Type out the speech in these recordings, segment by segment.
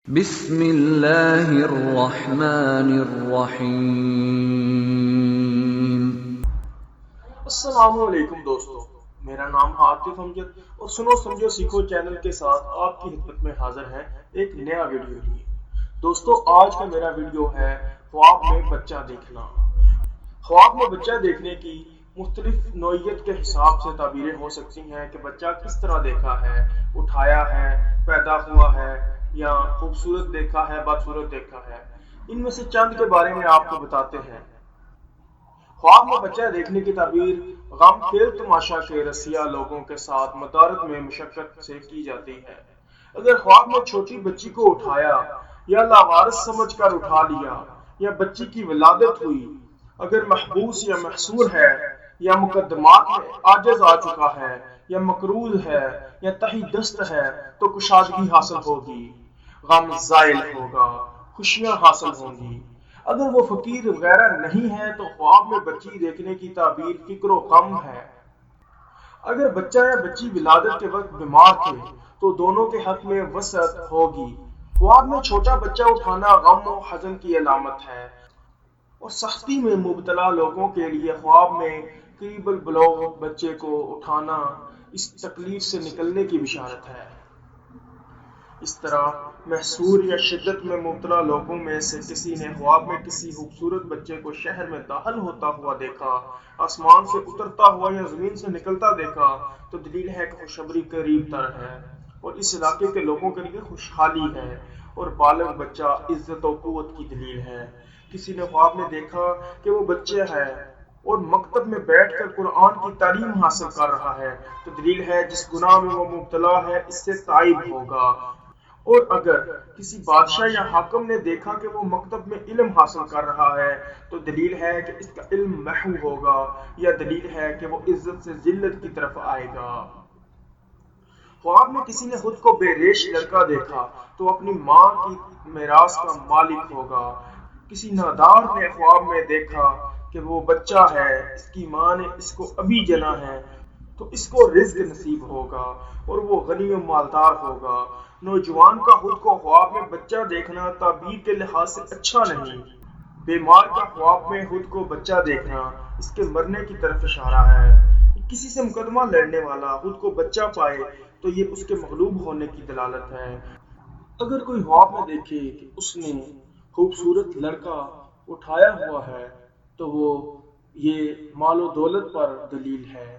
بسم اللہ الرحمن الرحیم۔ السلام علیکم دوستو، میرا نام عاطف امجد اور سنو سمجھو سیکھو چینل کے ساتھ آپ کی خدمت میں حاضر ہے ایک نیا ویڈیو لیے۔ دوستو، آج کا میرا ویڈیو ہے خواب میں بچہ دیکھنا۔ خواب میں بچہ دیکھنے کی مختلف نوعیت کے حساب سے تعبیریں ہو سکتی ہیں کہ بچہ کس طرح دیکھا ہے، اٹھایا ہے، پیدا ہوا ہے، یا خوبصورت دیکھا ہے، بدصورت دیکھا ہے۔ ان میں سے چند کے بارے میں آپ کو بتاتے ہیں۔ خواب میں بچہ دیکھنے کی تعبیر غم کھیل تماشا کے رسیا لوگوں کے ساتھ مدارت میں مشقت سے کی جاتی ہے۔ اگر خواب میں چھوٹی بچی کو اٹھایا یا لاوارث سمجھ کر اٹھا لیا، یا بچی کی ولادت ہوئی، اگر محبوس یا محصور ہے، یا مقدمات میں عاجز آ چکا ہے، یا مقروض ہے، یا تہی دست ہے، تو کشادگی حاصل ہوگی، غم زائل ہوگا، خوشیاں حاصل ہوں گی۔ اگر وہ فقیر وغیرہ نہیں ہے تو خواب میں بچی دیکھنے کی تعبیر فکر و غم ہے۔ اگر بچہ یا بچی ولادت کے وقت بیمار تھے تو دونوں کے حق میں وسعت ہوگی۔ خواب میں چھوٹا بچہ اٹھانا غم و حزن کی علامت ہے، اور سختی میں مبتلا لوگوں کے لیے خواب میں قریب البلوغ بچے کو اٹھانا اس تکلیف سے نکلنے کی بشارت ہے۔ اس طرح محصور یا شدت میں مبتلا لوگوں میں سے کسی نے خواب میں کسی خوبصورت بچے کو شہر میں داخل ہوتا ہوا دیکھا، آسمان سے اترتا ہوا یا زمین سے نکلتا دیکھا، تو دلیل ہے کہ خوشخبری قریب تر ہے اور اس علاقے کے لوگوں کے لیے خوشحالی ہے، اور بالغ بچہ عزت و قوت کی دلیل ہے۔ کسی نے خواب میں دیکھا کہ وہ بچہ ہے اور مکتب میں بیٹھ کر قرآن کی تعلیم حاصل کر رہا ہے، تو دلیل ہے جس گناہ میں وہ مبتلا ہے اس سے تائب ہوگا۔ اور اگر کسی بادشاہ یا حاکم نے دیکھا کہ وہ مکتب میں علم حاصل کر رہا ہے، تو دلیل ہے کہ اس کا علم محو ہوگا، یا دلیل ہے کہ وہ عزت سے ذلت کی طرف آئے گا۔ خواب میں کسی نے خود کو بے ریش لڑکا دیکھا تو اپنی ماں کی میراث کا مالک ہوگا۔ کسی نادار نے خواب میں دیکھا کہ وہ بچہ ہے، اس کی ماں نے اس کو ابھی جنا ہے، تو اس کو رزق نصیب ہوگا اور وہ غنی و مالدار ہوگا۔ نوجوان کا خود کو خواب میں بچہ دیکھنا تعبیر کے لحاظ سے اچھا نہیں۔ بیمار کا خواب میں خود کو بچہ دیکھنا اس کے مرنے کی طرف اشارہ ہے۔ کسی سے مقدمہ لڑنے والا خود کو بچہ پائے تو یہ اس کے مغلوب ہونے کی دلالت ہے۔ اگر کوئی خواب میں دیکھے کہ اس نے خوبصورت لڑکا اٹھایا ہوا ہے تو وہ یہ مال و دولت پر دلیل ہے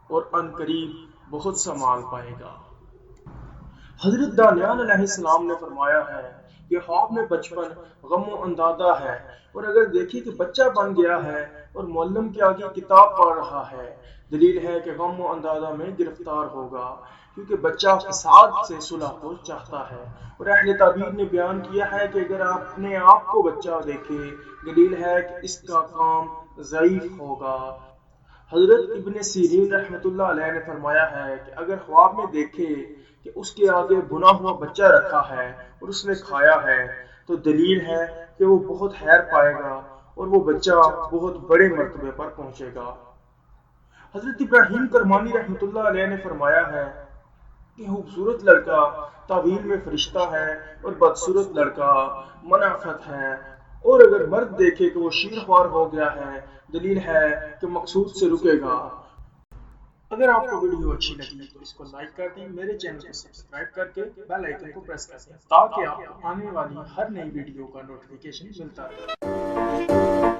اور ان قریب بہت سا مال پائے گا۔ حضرت دانیال علیہ السلام نے فرمایا ہے کہ خواب میں بچپن غم و اندادہ ہے، اور اگر دیکھے کہ بچہ بن گیا ہے اور معلم کے آگے کتاب پڑھ رہا ہے، دلیل ہے کہ غم و اندادہ میں گرفتار ہوگا، کیونکہ بچہ فساد سے صلح کو چاہتا ہے۔ اور اہل تعبیر نے بیان کیا ہے کہ اگر آپ اپنے آپ کو بچہ دیکھے، دلیل ہے کہ اس کا کام ضعیف ہوگا۔ حضرت ابن سیرین رحمۃ اللہ علیہ نے فرمایا ہے کہ اگر خواب میں دیکھے کہ اس کے آگے بنا ہوا بچہ رکھا ہے اور اس نے کھایا ہے، تو دلیل ہے کہ وہ بہت خیر پائے گا اور وہ بچہ بہت بڑے مرتبے پر پہنچے گا۔ حضرت ابراہیم کرمانی رحمۃ اللہ علیہ نے فرمایا ہے کہ خوبصورت لڑکا تعویل میں فرشتہ ہے اور بدصورت لڑکا منافق ہے، اور اگر مرد دیکھے کہ وہ شیر خوار ہو گیا ہے، دلیل ہے کہ مقصود سے رکے گا۔ اگر آپ کو ویڈیو اچھی لگی تو اس کو لائک کر دیں، میرے چینل کو سبسکرائب کر کے بیل آئیکن کو پریس کر دیں تاکہ آپ کو آنے والی ہر نئی ویڈیو کا نوٹیفیکیشن ملتا رہے۔